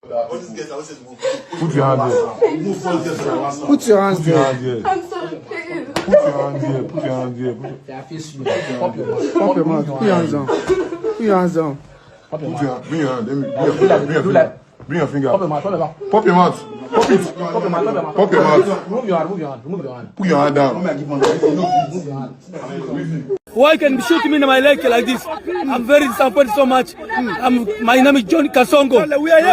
Put your hand there. Put your hands there. I'm sorry. Put your hand here. Put your hand here. Pop your mouth. Put your hands down. Put your hands down. Bring your hand. Bring your finger. Pop your mouth. Pop it. Pop your mouth. Remove your hand. Put your hand down. Why can you shoot me in my leg like this? I'm very disappointed so much. My name is John Kasongo.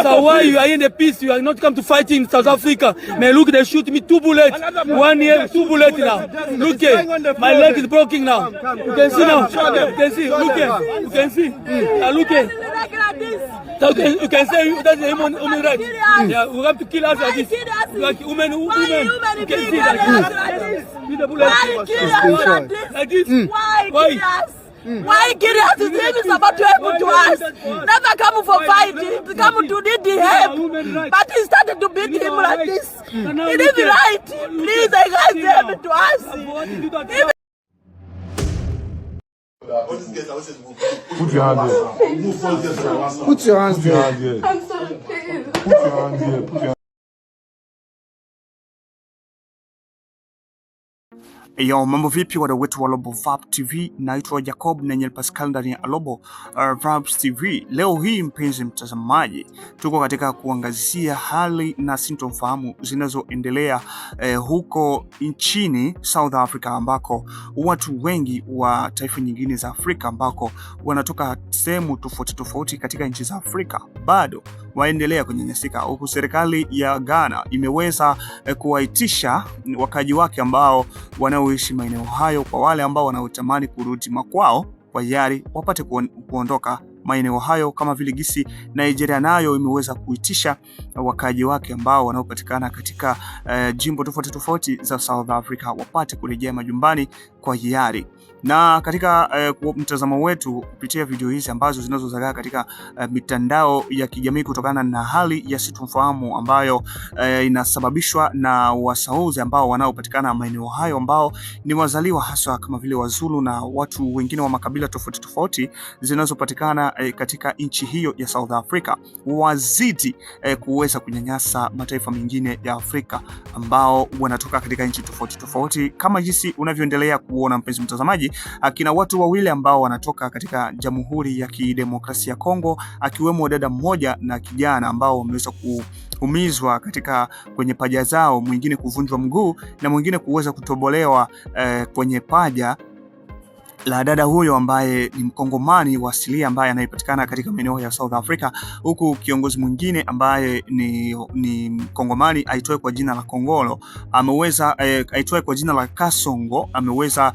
So why you are in the peace? You are not come to fight in South Africa. Man, look, they shoot me 2 bullets. 1 year, 2 bullets now. Look, my leg is broken now. You can see now. You can see. Look, you can see. Look. You can say that's a human right. Yeah, we have to kill us like this. Like women. You can see like this. Like this. Why kill us? His name is about to happen to us. Never come for fight. He come to need the help. But he started to beat him like this. It is right. Please, I guys happen to us. Put your hand there. Put your hands there. I'm sorry. Put your hand here. Put your Yo, mambo vipi wadau wetu wa Global Vibes TV, naitwa Jacob na Nyel Pascal ndani ya Global Vibes TV. Leo hii mpenzi mtazamaji, tuko katika kuangazia hali na sintofahamu zinazoendelea huko nchini South Africa, ambako watu wengi wa taifa nyingine za Afrika ambako wanatoka sehemu tofauti katika nchi za Afrika bado waendelea kunyanyasika, huku serikali ya Ghana imeweza kuwaitisha wakaji wake ambao wanaoishi maeneo hayo, kwa wale ambao wanaotamani kurudi makwao kwa hiari wapate kuondoka maeneo hayo, kama vile gisi Nigeria nayo imeweza kuitisha wakaji wake ambao wanaopatikana katika jimbo tofauti za South Africa wapate kurejea majumbani kwa hiari. Na katika mtazamo wetu kupitia video hizi ambazo zinazozagaa katika mitandao ya kijamii kutokana na hali ya sintofahamu ambayo inasababishwa na wasauzi ambao wanaopatikana maeneo hayo, ambao ni wazaliwa hasa kama vile Wazulu na watu wengine wa makabila tofauti zinazopatikana katika nchi hiyo ya South Africa, wazidi kuweza kunyanyasa mataifa mengine ya Afrika ambao wanatoka katika nchi tofauti kama jinsi unavyoendelea kuona mpenzi mtazamaji. Akina watu wawili ambao wanatoka katika Jamhuri ya Kidemokrasia ya Kongo, akiwemo dada mmoja na kijana ambao wameweza kuumizwa kwenye paja zao, mwingine kuvunjwa mguu na mwingine kuweza kutobolewa kwenye paja la dada huyo ambaye ni Mkongomani wa asilia ambaye anayepatikana katika maeneo ya South Africa, huku kiongozi mwingine ambaye ni Mkongomani aitwaye kwa jina la Kongolo ameweza aitwaye kwa jina la Kasongo ameweza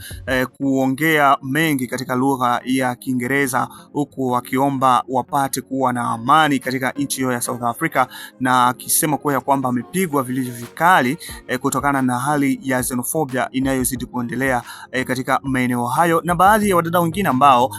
kuongea mengi katika lugha ya Kiingereza, huku akiomba wapate kuwa na amani katika nchi hiyo ya South Africa, na akisema kwa kwamba amepigwa vilivyo vikali kutokana na hali ya xenophobia inayozidi kuendelea katika maeneo hayo. Na baadhi ya wadada wengine ambao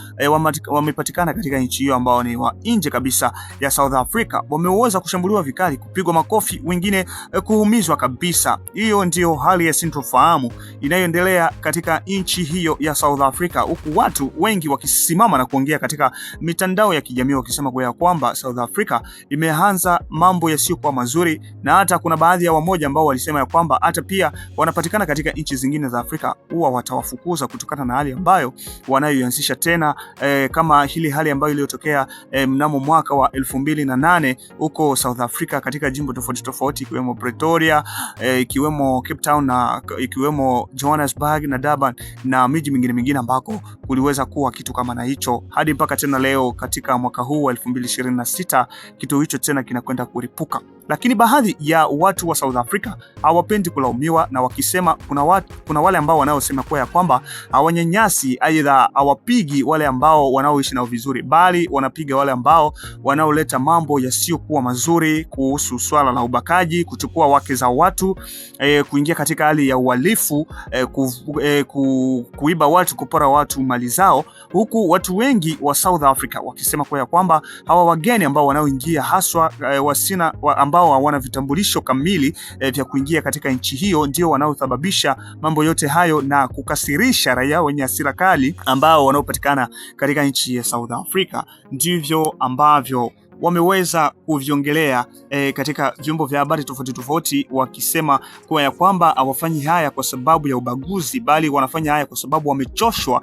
wamepatikana katika nchi hiyo ambao ni wa nje kabisa ya South Africa wameweza kushambuliwa vikali, kupigwa makofi, wengine kuumizwa kabisa. Hiyo ndio hali ya sintofahamu inayoendelea katika nchi hiyo ya South Africa, huku watu wengi wakisimama na kuongea katika mitandao ya kijamii wakisema kwa kwamba South Africa imeanza mambo yasiyokuwa mazuri, na hata kuna baadhi ya wamoja ambao walisema ya kwamba hata pia wanapatikana katika nchi zingine za Afrika huwa watawafukuza kutokana na hali ambayo wanayoanzisha tena, kama hili hali ambayo iliyotokea mnamo mwaka wa 2008 huko South Africa katika jimbo tofauti ikiwemo Pretoria, ikiwemo Cape Town na ikiwemo Johannesburg na Durban na miji mingine ambako kuliweza kuwa kitu kama na hicho, hadi mpaka tena leo katika mwaka huu wa 2026 kitu hicho tena kinakwenda kuripuka. Lakini baadhi ya watu wa South Africa hawapendi kulaumiwa, na wakisema kuna wale ambao wanaosema kwa kwamba hawanyanyasi, aidha hawapigi wale ambao wanaoishi nao vizuri, bali wanapiga wale ambao wanaoleta mambo yasiyokuwa mazuri kuhusu swala la ubakaji, kuchukua wake za watu, kuingia katika hali ya uhalifu, kuiba watu, kupora watu mali zao, huku watu wengi wa South Africa wakisema kwa kwamba hawa wageni ambao wanaoingia haswa ambao hawana vitambulisho kamili vya kuingia katika nchi hiyo ndio wanaosababisha mambo yote hayo na kukasirisha raia wenye hasira kali ambao wanaopatikana katika nchi ya South Africa. Ndivyo ambavyo wameweza kuviongelea katika vyombo vya habari tofauti wakisema kwa ya kwamba hawafanyi haya kwa sababu ya ubaguzi, bali wanafanya haya kwa sababu wamechoshwa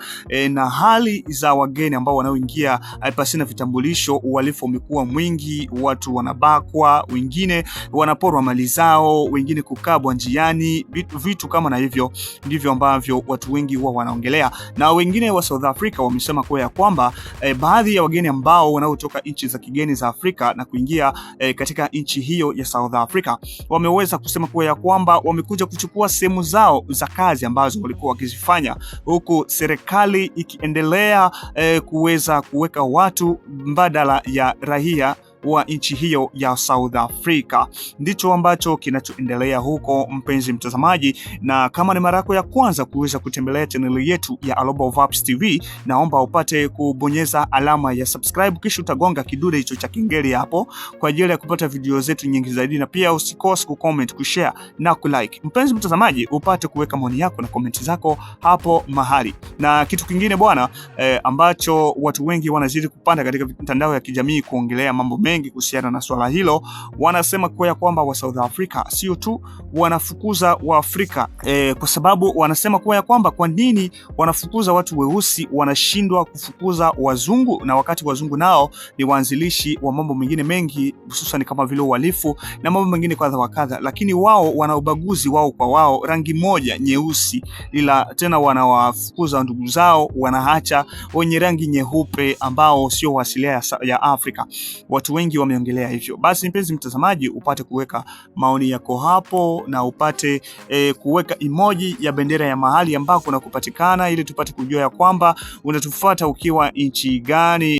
na hali za wageni ambao wanaoingia pasina vitambulisho. Uhalifu umekuwa mwingi, watu wanabakwa, wengine wanaporwa mali zao, wengine kukabwa njiani, vitu kama na hivyo ndivyo ambavyo watu wengi huwa wanaongelea. Na wengine wa South Africa wamesema kwa ya kwamba baadhi ya wageni ambao wanaotoka nchi za kigeni za Afrika na kuingia katika nchi hiyo ya South Africa wameweza kusema kwa ya kwamba wamekuja kuchukua sehemu zao za kazi ambazo walikuwa wakizifanya, huku serikali ikiendelea kuweza kuweka watu mbadala ya raia wa nchi hiyo ya South Africa. Ndicho ambacho kinachoendelea huko, mpenzi mtazamaji, na kama ni mara yako ya kwanza kuweza kutembelea channel yetu ya Global Vibes TV, naomba upate kubonyeza alama ya subscribe, kisha utagonga kidude hicho cha kengele hapo kwa ajili ya kupata video zetu nyingi zaidi, na pia usikose kucomment, kushare na kulike. Mpenzi mtazamaji, upate kuweka maoni yako na comment zako hapo mahali. Na kitu kingine bwana, ambacho watu wengi wanazidi kupanda katika mitandao ya kijamii kuongelea mambo mengi kuhusiana na swala hilo, wanasema kwa kwamba wa South Africa sio tu wanafukuza wa Afrika kwa sababu wanasema kwa kwamba kwa nini wanafukuza watu weusi wanashindwa kufukuza wazungu, na wakati wazungu nao ni waanzilishi wa mambo mengine mengi, hususan kama vile uhalifu na mambo mengine kadha wa kadha, lakini wao wana ubaguzi wao kwa wao, rangi moja nyeusi, ila tena wanawafukuza ndugu zao, wanaacha wenye rangi nyeupe ambao sio asilia ya Afrika. Watu wengi wameongelea hivyo. Basi mpenzi mtazamaji, upate kuweka maoni yako hapo na upate kuweka emoji ya bendera ya mahali ambako unakupatikana, ili tupate kujua ya kwamba unatufuata ukiwa nchi gani.